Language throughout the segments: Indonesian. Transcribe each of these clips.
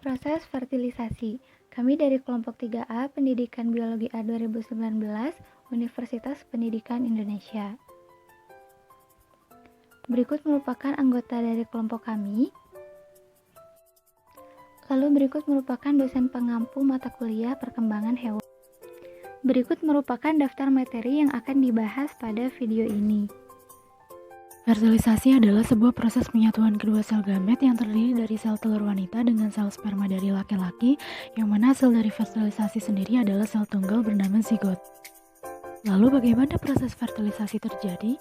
Proses fertilisasi. Kami dari kelompok 3A Pendidikan Biologi A 2019, Universitas Pendidikan Indonesia. Berikut merupakan anggota dari kelompok kami. Lalu berikut merupakan dosen pengampu mata kuliah perkembangan hewan. Berikut merupakan daftar materi yang akan dibahas pada video ini. Fertilisasi adalah sebuah proses penyatuan kedua sel gamet yang terdiri dari sel telur wanita dengan sel sperma dari laki-laki, yang mana hasil dari fertilisasi sendiri adalah sel tunggal bernama zigot. Lalu bagaimana proses fertilisasi terjadi?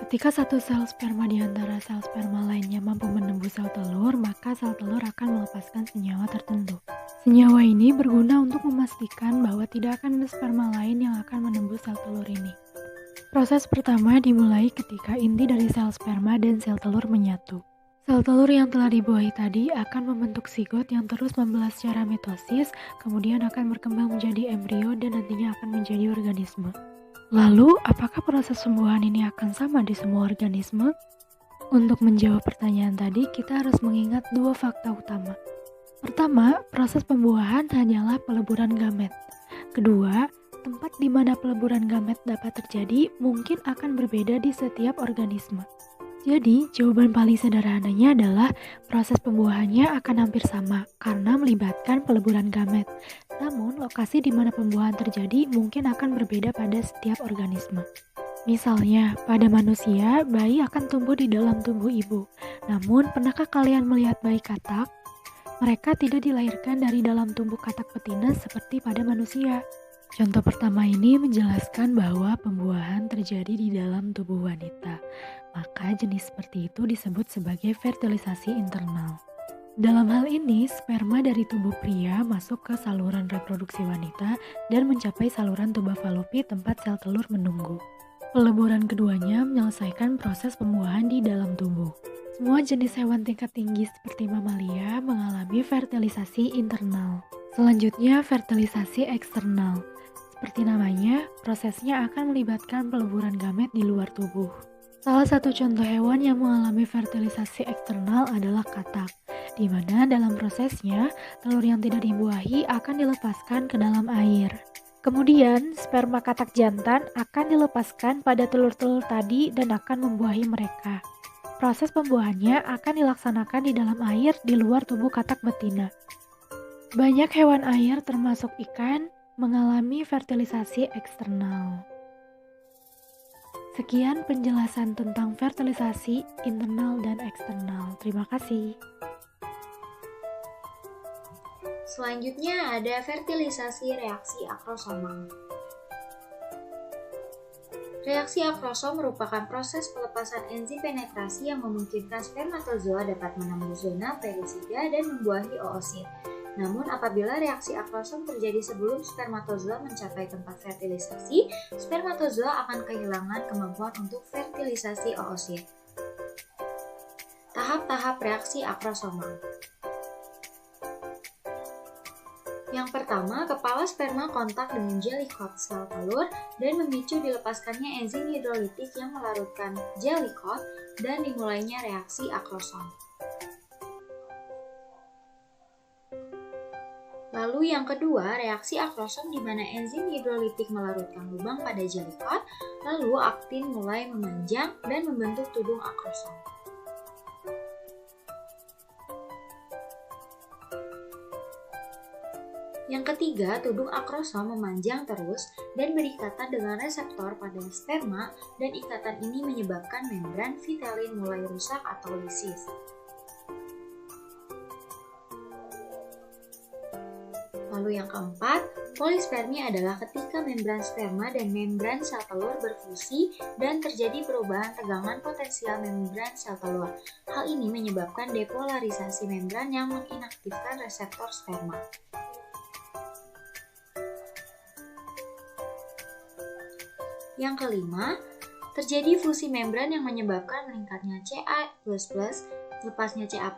Ketika satu sel sperma di antara sel sperma lainnya mampu menembus sel telur, maka sel telur akan melepaskan senyawa tertentu. Senyawa ini berguna untuk memastikan bahwa tidak akan ada sperma lain yang akan menembus sel telur ini. Proses pertama dimulai ketika inti dari sel sperma dan sel telur menyatu. Sel telur yang telah dibuahi tadi akan membentuk zigot yang terus membelah secara mitosis, kemudian akan berkembang menjadi embrio dan nantinya akan menjadi organisme. Lalu, apakah proses pembuahan ini akan sama di semua organisme? Untuk menjawab pertanyaan tadi, kita harus mengingat dua fakta utama. Pertama, proses pembuahan hanyalah peleburan gamet. Kedua, tempat di mana peleburan gamet dapat terjadi mungkin akan berbeda di setiap organisme. Jadi, jawaban paling sederhananya adalah proses pembuahannya akan hampir sama karena melibatkan peleburan gamet. Namun, lokasi di mana pembuahan terjadi mungkin akan berbeda pada setiap organisme. Misalnya, pada manusia, bayi akan tumbuh di dalam tubuh ibu. Namun, pernahkah kalian melihat bayi katak? Mereka tidak dilahirkan dari dalam tubuh katak betina seperti pada manusia. Contoh pertama ini menjelaskan bahwa pembuahan terjadi di dalam tubuh wanita, maka jenis seperti itu disebut sebagai fertilisasi internal. Dalam hal ini, sperma dari tubuh pria masuk ke saluran reproduksi wanita dan mencapai saluran tuba falopi tempat sel telur menunggu. Peleburan keduanya menyelesaikan proses pembuahan di dalam tubuh. Semua jenis hewan tingkat tinggi seperti mamalia mengalami fertilisasi internal. Selanjutnya, fertilisasi eksternal. Seperti namanya, prosesnya akan melibatkan peleburan gamet di luar tubuh. Salah satu contoh hewan yang mengalami fertilisasi eksternal adalah katak, di mana dalam prosesnya, telur yang tidak dibuahi akan dilepaskan ke dalam air. Kemudian, sperma katak jantan akan dilepaskan pada telur-telur tadi dan akan membuahi mereka. Proses pembuahannya akan dilaksanakan di dalam air di luar tubuh katak betina. Banyak hewan air termasuk ikan mengalami fertilisasi eksternal. Sekian penjelasan tentang fertilisasi internal dan eksternal. Terima kasih. Selanjutnya ada fertilisasi reaksi akrosoma. Reaksi akrosom merupakan proses pelepasan enzim penetrasi yang memungkinkan spermatozoa dapat menembus zona perisida dan membuahi oosit. Namun apabila reaksi akrosom terjadi sebelum spermatozoa mencapai tempat fertilisasi, spermatozoa akan kehilangan kemampuan untuk fertilisasi oosit. Tahap-tahap reaksi akrosoma. Yang pertama, kepala sperma kontak dengan jelly-coat sel telur dan memicu dilepaskannya enzim hidrolitik yang melarutkan jelly-coat dan dimulainya reaksi akrosom. Lalu yang kedua, reaksi akrosom di mana enzim hidrolitik melarutkan lubang pada jelly-coat, lalu aktin mulai memanjang dan membentuk tudung akrosom. Yang ketiga, tudung akrosom memanjang terus dan berikatan dengan reseptor pada sperma dan ikatan ini menyebabkan membran vitelin mulai rusak atau lisis. Lalu yang keempat, polispermi adalah ketika membran sperma dan membran sel telur berfusi dan terjadi perubahan tegangan potensial membran sel telur. Hal ini menyebabkan depolarisasi membran yang menginaktifkan reseptor sperma. Yang kelima, terjadi fusi membran yang menyebabkan meningkatnya Ca++. Lepasnya Ca++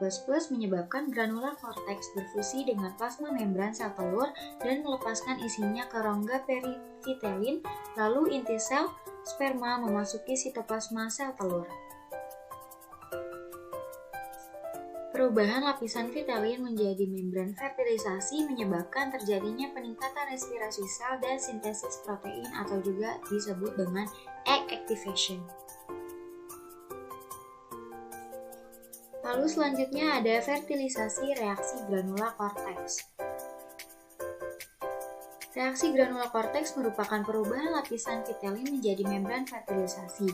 menyebabkan granular korteks berfusi dengan plasma membran sel telur dan melepaskan isinya ke rongga perivitelin, lalu inti sel sperma memasuki sitoplasma sel telur. Perubahan lapisan vitelin menjadi membran fertilisasi menyebabkan terjadinya peningkatan respirasi sel dan sintesis protein atau juga disebut dengan egg activation. Lalu selanjutnya ada fertilisasi reaksi granula korteks. Reaksi granula korteks merupakan perubahan lapisan vitelin menjadi membran fertilisasi.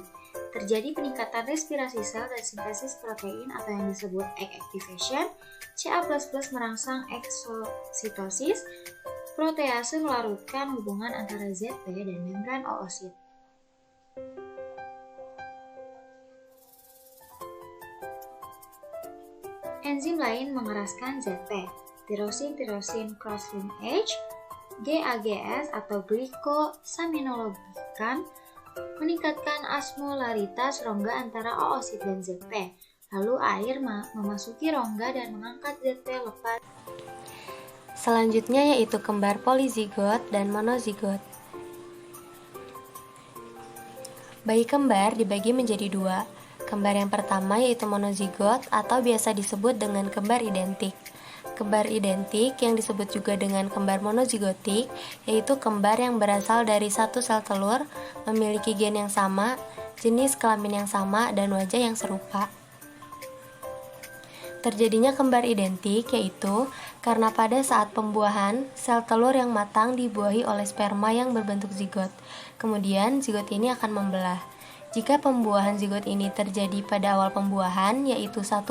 Terjadi peningkatan respirasi sel dan sintesis protein atau yang disebut egg activation, Ca++ merangsang eksositosis, protease melarutkan hubungan antara ZP dan membran oosit. Enzim lain mengeraskan ZP, tirosin cross linkage, GAGS atau glycosaminoglycan, meningkatkan osmolaritas rongga antara oosit dan ZP. Lalu air memasuki rongga dan mengangkat ZP lepas. Selanjutnya yaitu kembar polizigot dan monozigot. Bayi kembar dibagi menjadi dua. Kembar yang pertama yaitu monozigot atau biasa disebut dengan kembar identik. Kembar identik yang disebut juga dengan kembar monozigotik yaitu kembar yang berasal dari satu sel telur, memiliki gen yang sama, jenis kelamin yang sama, dan wajah yang serupa. Terjadinya kembar identik yaitu karena pada saat pembuahan, sel telur yang matang dibuahi oleh sperma yang berbentuk zigot. Kemudian zigot ini akan membelah. Jika pembuahan zigot ini terjadi pada awal pembuahan, yaitu 1-3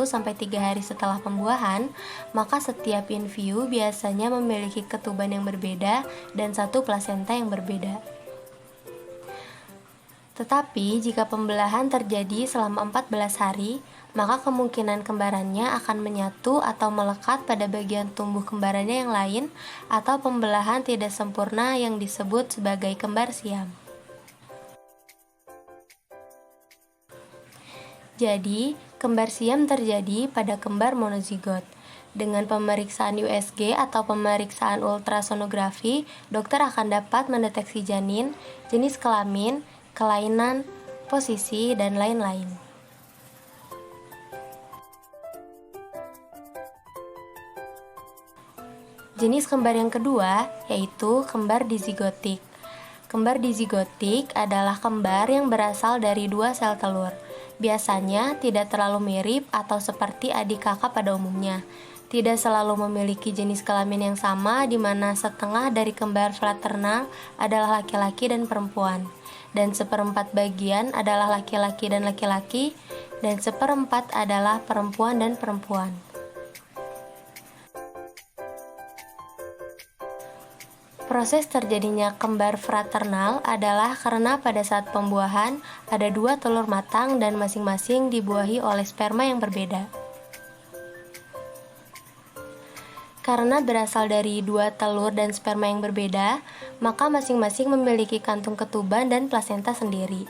hari setelah pembuahan, maka setiap inviu biasanya memiliki ketuban yang berbeda dan satu plasenta yang berbeda. Tetapi jika pembelahan terjadi selama 14 hari, maka kemungkinan kembarannya akan menyatu atau melekat pada bagian tumbuh kembarannya yang lain, atau pembelahan tidak sempurna yang disebut sebagai kembar siam. Jadi, kembar siam terjadi pada kembar monozigot. Dengan pemeriksaan USG atau pemeriksaan ultrasonografi, dokter akan dapat mendeteksi janin, jenis kelamin, kelainan, posisi, dan lain-lain. Jenis kembar yang kedua yaitu kembar dizigotik. Kembar dizigotik adalah kembar yang berasal dari dua sel telur. Biasanya tidak terlalu mirip atau seperti adik kakak pada umumnya. Tidak selalu memiliki jenis kelamin yang sama, di mana setengah dari kembar fraternal adalah laki-laki dan perempuan, dan seperempat bagian adalah laki-laki dan laki-laki, dan seperempat adalah perempuan dan perempuan. Proses terjadinya kembar fraternal adalah karena pada saat pembuahan ada dua telur matang dan masing-masing dibuahi oleh sperma yang berbeda. Karena berasal dari dua telur dan sperma yang berbeda, maka masing-masing memiliki kantung ketuban dan plasenta sendiri.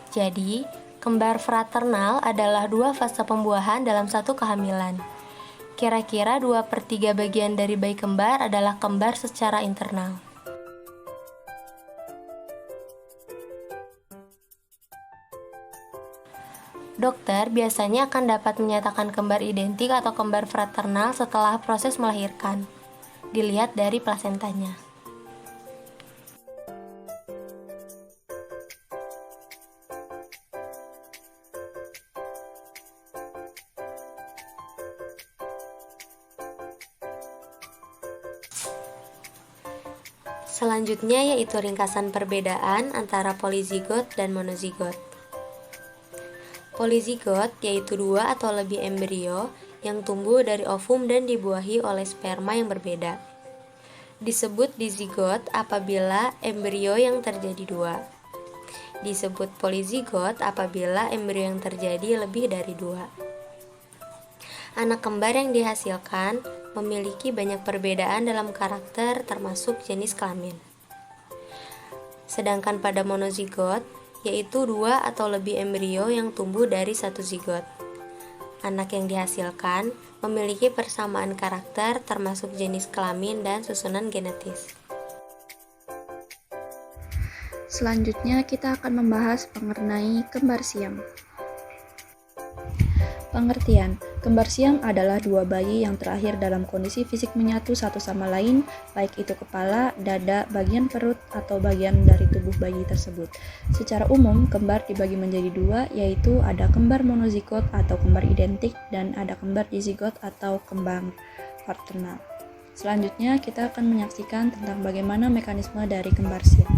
Jadi, kembar fraternal adalah dua fase pembuahan dalam satu kehamilan. Kira-kira 2/3 bagian dari bayi kembar adalah kembar secara internal. Dokter biasanya akan dapat menyatakan kembar identik atau kembar fraternal setelah proses melahirkan. Dilihat dari plasentanya. Selanjutnya yaitu ringkasan perbedaan antara polizigot dan monozigot. Polizigot yaitu dua atau lebih embrio yang tumbuh dari ovum dan dibuahi oleh sperma yang berbeda. Disebut dizigot apabila embrio yang terjadi dua. Disebut polizigot apabila embrio yang terjadi lebih dari dua. Anak kembar yang dihasilkan memiliki banyak perbedaan dalam karakter termasuk jenis kelamin. Sedangkan pada monozigot, yaitu dua atau lebih embrio yang tumbuh dari satu zigot. Anak yang dihasilkan memiliki persamaan karakter termasuk jenis kelamin dan susunan genetis. Selanjutnya kita akan membahas mengenai kembar siam. Pengertian. Kembar siam adalah dua bayi yang terlahir dalam kondisi fisik menyatu satu sama lain, baik itu kepala, dada, bagian perut, atau bagian dari tubuh bayi tersebut. Secara umum, kembar dibagi menjadi dua, yaitu ada kembar monozigot atau kembar identik, dan ada kembar dizigot atau kembar fraternal. Selanjutnya, kita akan menyaksikan tentang bagaimana mekanisme dari kembar siam.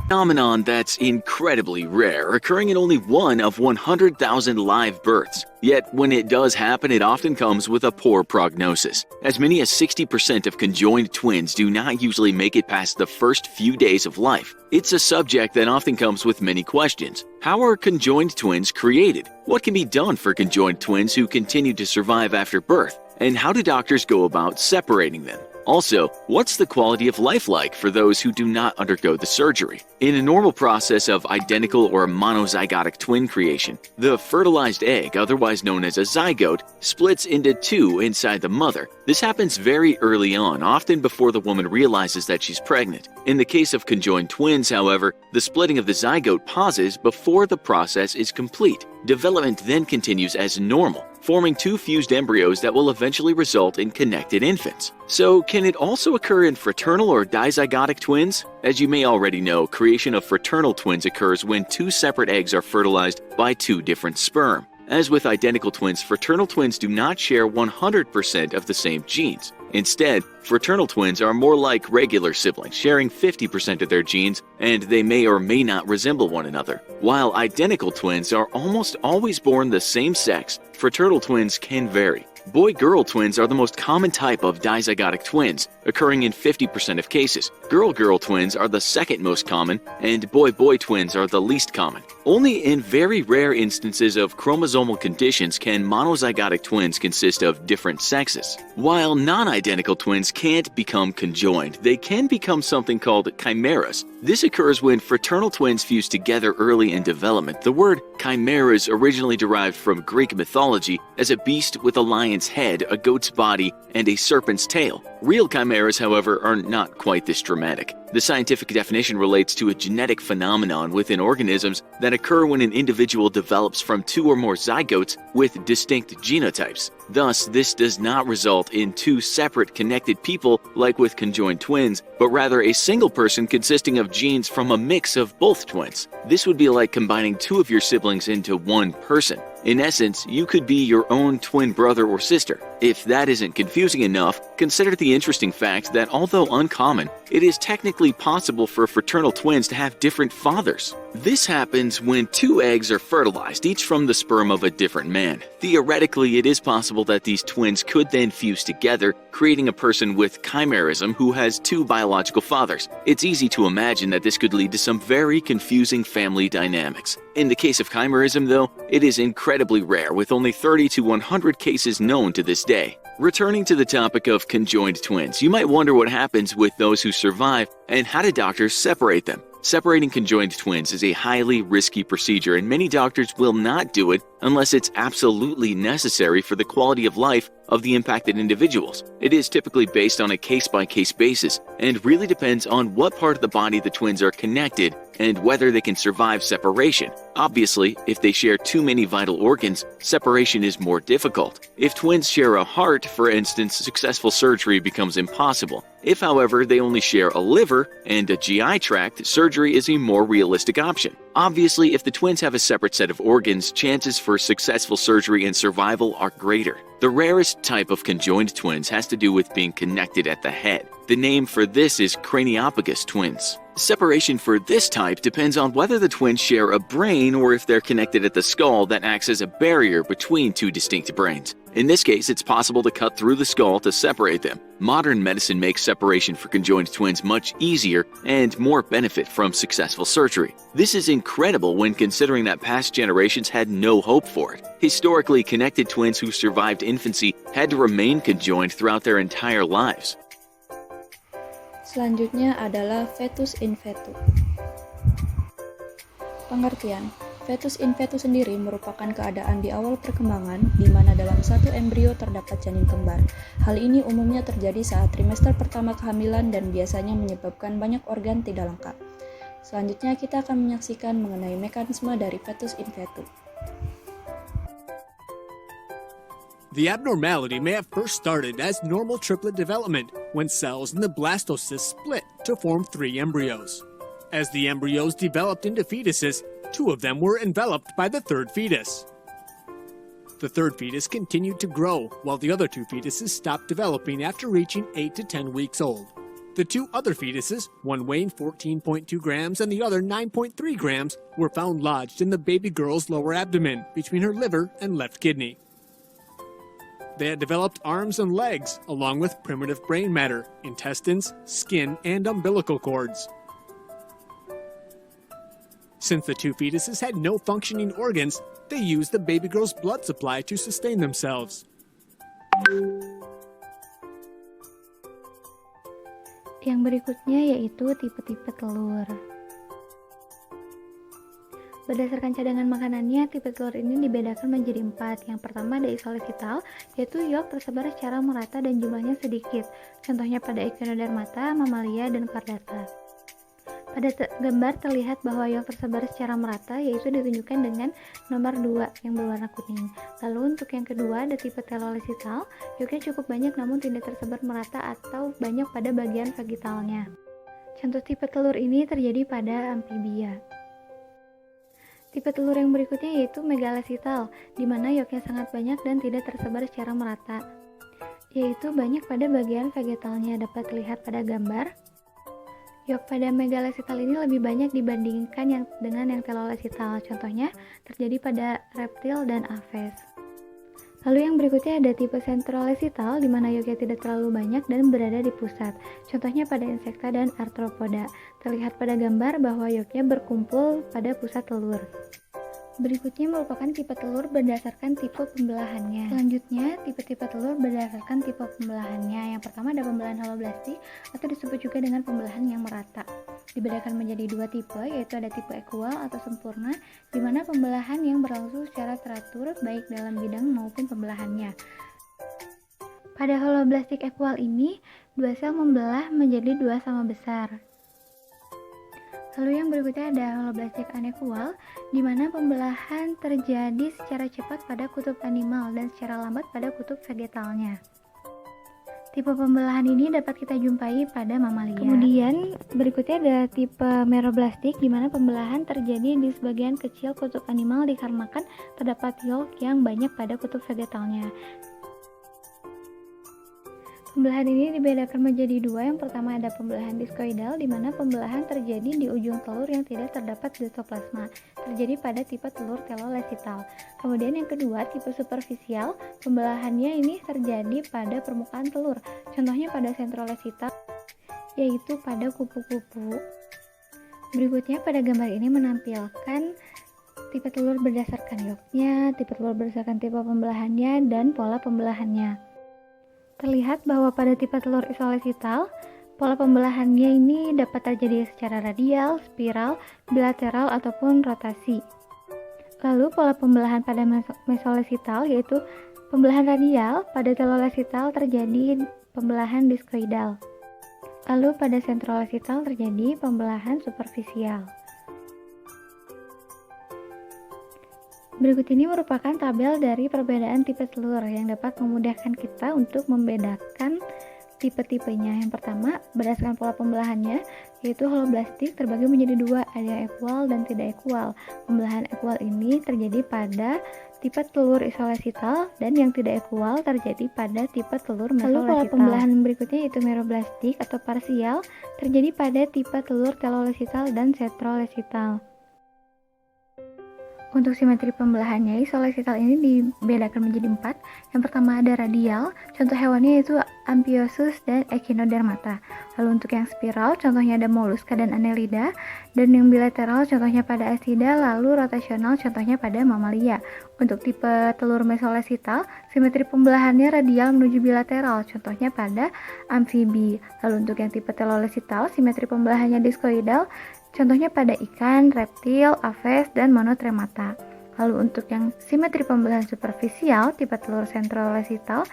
Phenomenon that's incredibly rare, occurring in only 1 of 100,000 live births. Yet, when it does happen, it often comes with a poor prognosis. As many as 60% of conjoined twins do not usually make it past the first few days of life. It's a subject that often comes with many questions. How are conjoined twins created? What can be done for conjoined twins who continue to survive after birth? And how do doctors go about separating them? Also, what's the quality of life like for those who do not undergo the surgery? In a normal process of identical or monozygotic twin creation, the fertilized egg, otherwise known as a zygote, splits into two inside the mother. This happens very early on, often before the woman realizes that she's pregnant. In the case of conjoined twins, however, the splitting of the zygote pauses before the process is complete. Development then continues as normal, forming two fused embryos that will eventually result in connected infants. So, can it also occur in fraternal or dizygotic twins? As you may already know, creation of fraternal twins occurs when two separate eggs are fertilized by two different sperm. As with identical twins, fraternal twins do not share 100% of the same genes. Instead, fraternal twins are more like regular siblings, sharing 50% of their genes, and they may or may not resemble one another. While identical twins are almost always born the same sex, fraternal twins can vary. Boy-girl twins are the most common type of dizygotic twins, occurring in 50% of cases. Girl-girl twins are the second most common, and boy-boy twins are the least common. Only in very rare instances of chromosomal conditions can monozygotic twins consist of different sexes. While non-identical twins can't become conjoined, they can become something called chimeras. This occurs when fraternal twins fuse together early in development. The word chimeras originally derived from Greek mythology as a beast with a lion's head, a goat's body, and a serpent's tail. Real chimeras, however, are not quite this dramatic. The scientific definition relates to a genetic phenomenon within organisms that occur when an individual develops from two or more zygotes with distinct genotypes. Thus, this does not result in two separate connected people like with conjoined twins, but rather a single person consisting of genes from a mix of both twins. This would be like combining two of your siblings into one person. In essence, you could be your own twin brother or sister. If that isn't confusing enough, consider the interesting fact that although uncommon, it is technically possible for fraternal twins to have different fathers. This happens when two eggs are fertilized, each from the sperm of a different man. Theoretically, it is possible that these twins could then fuse together, creating a person with chimerism who has two biological fathers. It's easy to imagine that this could lead to some very confusing family dynamics. In the case of chimerism, though, it is incredibly rare, with only 30 to 100 cases known to this day. Returning to the topic of conjoined twins, you might wonder what happens with those who survive and how do doctors separate them. Separating conjoined twins is a highly risky procedure, and many doctors will not do it unless it's absolutely necessary for the quality of life of the impacted individuals. It is typically based on a case-by-case basis and really depends on what part of the body the twins are connected and whether they can survive separation. Obviously, if they share too many vital organs, separation is more difficult. If twins share a heart, for instance, successful surgery becomes impossible. If, however, they only share a liver and a GI tract, surgery is a more realistic option. Obviously, if the twins have a separate set of organs, chances for successful surgery and survival are greater. The rarest type of conjoined twins has to do with being connected at the head. The name for this is craniopagus twins. Separation for this type depends on whether the twins share a brain or if they're connected at the skull that acts as a barrier between two distinct brains. In this case, it's possible to cut through the skull to separate them. Modern medicine makes separation for conjoined twins much easier and more benefit from successful surgery. This is incredible when considering that past generations had no hope for it. Historically, connected twins who survived infancy had to remain conjoined throughout their entire lives. Selanjutnya adalah fetus in fetu. Pengertian. Fetus in fetu sendiri merupakan keadaan di awal perkembangan di mana dalam satu embrio terdapat janin kembar. Hal ini umumnya terjadi saat trimester pertama kehamilan dan biasanya menyebabkan banyak organ tidak lengkap. Selanjutnya kita akan menyaksikan mengenai mekanisme dari fetus in fetu. The abnormality may have first started as normal triplet development when cells in the blastocyst split to form 3 embryos. As the embryos developed into fetuses, 2 of them were enveloped by the third fetus. The third fetus continued to grow, while the other 2 fetuses stopped developing after reaching 8 to 10 weeks old. The 2 other fetuses, one weighing 14.2 grams and the other 9.3 grams, were found lodged in the baby girl's lower abdomen between her liver and left kidney. They had developed arms and legs, along with primitive brain matter, intestines, skin, and umbilical cords. Since the 2 fetuses had no functioning organs, they used the baby girl's blood supply to sustain themselves. Yang berikutnya yaitu tipe-tipe telur. Berdasarkan cadangan makanannya, tipe telur ini dibedakan menjadi 4. Yang pertama ada isolesital, yaitu yolk tersebar secara merata dan jumlahnya sedikit. Contohnya pada Echinodermata, Mamalia, dan Chordata. Pada gambar terlihat bahwa yolk tersebar secara merata, yaitu ditunjukkan dengan nomor 2 yang berwarna kuning. Lalu untuk yang kedua ada tipe telolesital, yolknya cukup banyak namun tidak tersebar merata atau banyak pada bagian vagitalnya. Contoh tipe telur ini terjadi pada amfibia. Tipe telur yang berikutnya yaitu megalesital, di mana yolknya sangat banyak dan tidak tersebar secara merata, yaitu banyak pada bagian vegetalnya. Dapat terlihat pada gambar. Yolk pada megalesital ini lebih banyak dibandingkan dengan yang telolesital. Contohnya terjadi pada reptil dan aves. Lalu yang berikutnya ada tipe centrolesital, di mana yolknya tidak terlalu banyak dan berada di pusat. Contohnya pada insekta dan arthropoda. Terlihat pada gambar bahwa yolknya berkumpul pada pusat telur. Berikutnya merupakan tipe telur berdasarkan tipe pembelahannya. Selanjutnya, tipe-tipe telur berdasarkan tipe pembelahannya. Yang pertama ada pembelahan holoblastik atau disebut juga dengan pembelahan yang merata. Dibedakan menjadi 2 tipe, yaitu ada tipe ekual atau sempurna, di mana pembelahan yang berlangsung secara teratur baik dalam bidang maupun pembelahannya. Pada holoblastik ekual ini, 2 sel membelah menjadi 2 sama besar. Lalu yang berikutnya ada holoblastik anekual, di mana pembelahan terjadi secara cepat pada kutub animal dan secara lambat pada kutub vegetalnya. Tipe pembelahan ini dapat kita jumpai pada mamalia. Kemudian berikutnya ada tipe meroblastik, di mana pembelahan terjadi di sebagian kecil kutub animal dikarenakan terdapat yolk yang banyak pada kutub vegetalnya. Pembelahan ini dibedakan menjadi 2. Yang pertama ada pembelahan diskoidal, di mana pembelahan terjadi di ujung telur yang tidak terdapat cytoplasma, terjadi pada tipe telur telolesital. Kemudian yang kedua, tipe superficial, pembelahannya ini terjadi pada permukaan telur, contohnya pada centrolesital, yaitu pada kupu-kupu. Berikutnya pada gambar ini menampilkan tipe telur berdasarkan yolknya, tipe telur berdasarkan tipe pembelahannya, dan pola pembelahannya. Terlihat bahwa pada tipe telur isolesital, pola pembelahannya ini dapat terjadi secara radial, spiral, bilateral, ataupun rotasi. Lalu pola pembelahan pada mesolesital yaitu pembelahan radial, pada telolesital terjadi pembelahan diskoidal. Lalu pada centrolesital terjadi pembelahan superficial. Berikut ini merupakan tabel dari perbedaan tipe telur yang dapat memudahkan kita untuk membedakan tipe-tipenya. Yang pertama, berdasarkan pola pembelahannya, yaitu holoblastik terbagi menjadi 2, ada yang ekual dan tidak ekual. Pembelahan ekual ini terjadi pada tipe telur isolesital dan yang tidak ekual terjadi pada tipe telur mesolesital. Lalu pola pembelahan berikutnya yaitu meroblastik atau parsial terjadi pada tipe telur telolesital dan centrolesital. Untuk simetri pembelahannya, isolesital ini dibedakan menjadi 4. Yang pertama ada radial, contoh hewannya yaitu Amphiosus dan Echinodermata. Lalu untuk yang spiral, contohnya ada Mollusca dan Annelida. Dan yang bilateral, contohnya pada Asida, lalu rotasional, contohnya pada Mamalia. Untuk tipe telur mesolesital, simetri pembelahannya radial menuju bilateral, contohnya pada amfibi. Lalu untuk yang tipe telolesital, simetri pembelahannya diskoidal, contohnya pada ikan, reptil, aves, dan monotremata. Lalu untuk yang simetri pembelahan superficial, tipe telur centrolesital,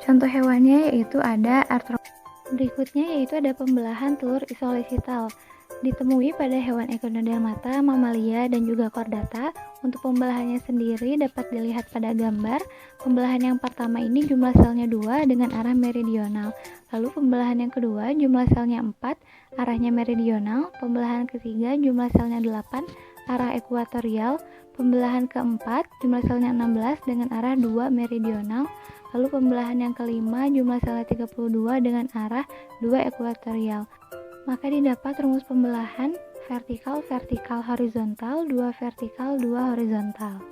contoh hewannya yaitu ada arthropoda. Berikutnya yaitu ada pembelahan telur isolesital. Ditemui pada hewan Echinodermata, Mamalia, dan juga Chordata. Untuk pembelahannya sendiri dapat dilihat pada gambar. Pembelahan yang pertama ini jumlah selnya 2 dengan arah meridional. Lalu pembelahan yang kedua jumlah selnya 4, arahnya meridional. Pembelahan ketiga jumlah selnya 8, arah ekuatorial. Pembelahan keempat jumlah selnya 16 dengan arah 2 meridional. Lalu pembelahan yang kelima jumlah selnya 32 dengan arah 2 ekuatorial. Maka didapat rumus pembelahan vertikal, vertikal, horizontal, 2 vertikal, 2 horizontal.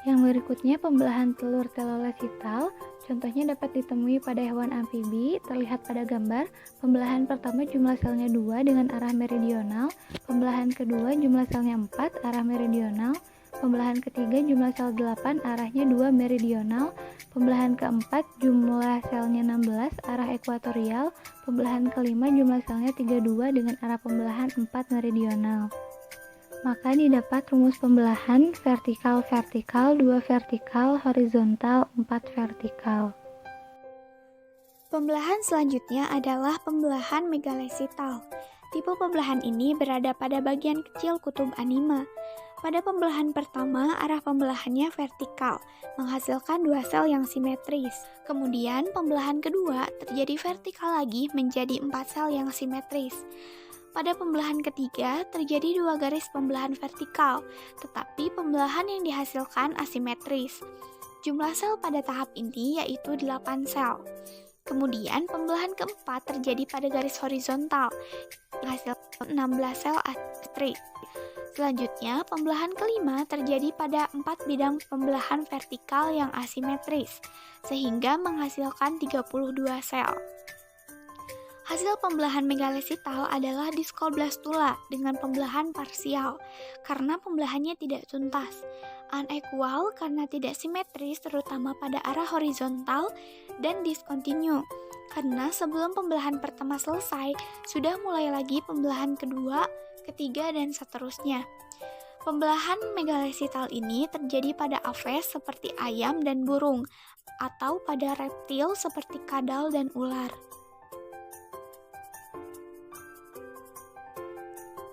Yang berikutnya pembelahan telur telolesital. Contohnya dapat ditemui pada hewan amfibi, terlihat pada gambar. Pembelahan pertama jumlah selnya 2 dengan arah meridional. Pembelahan kedua jumlah selnya 4, arah meridional. Pembelahan ketiga jumlah sel 8, arahnya 2 meridional. Pembelahan keempat jumlah selnya 16, arah ekuatorial. Pembelahan kelima jumlah selnya 32 dengan arah pembelahan 4 meridional. Maka didapat rumus pembelahan vertikal, vertikal, 2 vertikal, horizontal, 4 vertikal. Pembelahan selanjutnya adalah pembelahan megalesital. Tipe pembelahan ini berada pada bagian kecil kutub anima. Pada pembelahan pertama, arah pembelahannya vertikal, menghasilkan 2 sel yang simetris. Kemudian, pembelahan kedua terjadi vertikal lagi menjadi 4 sel yang simetris. Pada pembelahan ketiga, terjadi 2 garis pembelahan vertikal, tetapi pembelahan yang dihasilkan asimetris. Jumlah sel pada tahap ini yaitu 8 sel. Kemudian, pembelahan keempat terjadi pada garis horizontal, menghasilkan 16 sel asimetris. Selanjutnya, pembelahan kelima terjadi pada 4 bidang pembelahan vertikal yang asimetris, sehingga menghasilkan 32 sel. Hasil pembelahan megalesital adalah diskoblastula dengan pembelahan parsial, karena pembelahannya tidak tuntas. Unequal karena tidak simetris terutama pada arah horizontal, dan diskontinu karena sebelum pembelahan pertama selesai, sudah mulai lagi pembelahan kedua, ketiga, dan seterusnya. Pembelahan megalesital ini terjadi pada aves seperti ayam dan burung, atau pada reptil seperti kadal dan ular.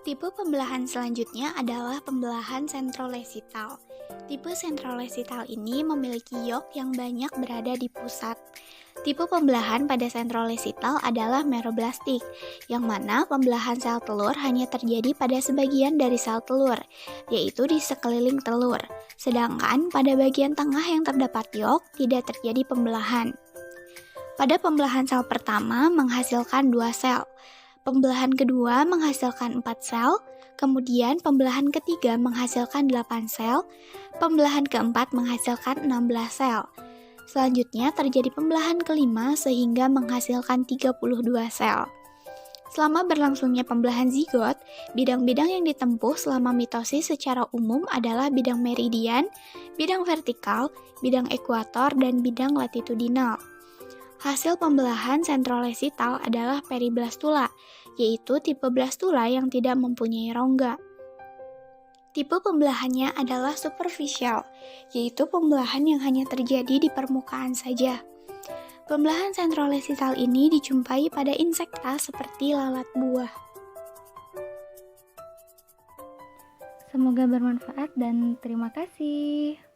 Tipe pembelahan selanjutnya adalah pembelahan sentrolesital. Tipe sentrolesital ini memiliki yok yang banyak berada di pusat. Tipe pembelahan pada sentrolesital adalah meroblastik, yang mana pembelahan sel telur hanya terjadi pada sebagian dari sel telur, yaitu di sekeliling telur. Sedangkan pada bagian tengah yang terdapat yok tidak terjadi pembelahan. Pada pembelahan sel pertama menghasilkan 2 sel. Pembelahan kedua menghasilkan 4 sel, kemudian pembelahan ketiga menghasilkan 8 sel, pembelahan keempat menghasilkan 16 sel. Selanjutnya terjadi pembelahan kelima sehingga menghasilkan 32 sel. Selama berlangsungnya pembelahan zigot, bidang-bidang yang ditempuh selama mitosis secara umum adalah bidang meridian, bidang vertikal, bidang ekuator, dan bidang latitudinal. Hasil pembelahan sentrolesital adalah periblastula, yaitu tipe blastula yang tidak mempunyai rongga. Tipe pembelahannya adalah superficial, yaitu pembelahan yang hanya terjadi di permukaan saja. Pembelahan sentrolesital ini dijumpai pada insekta seperti lalat buah. Semoga bermanfaat dan terima kasih.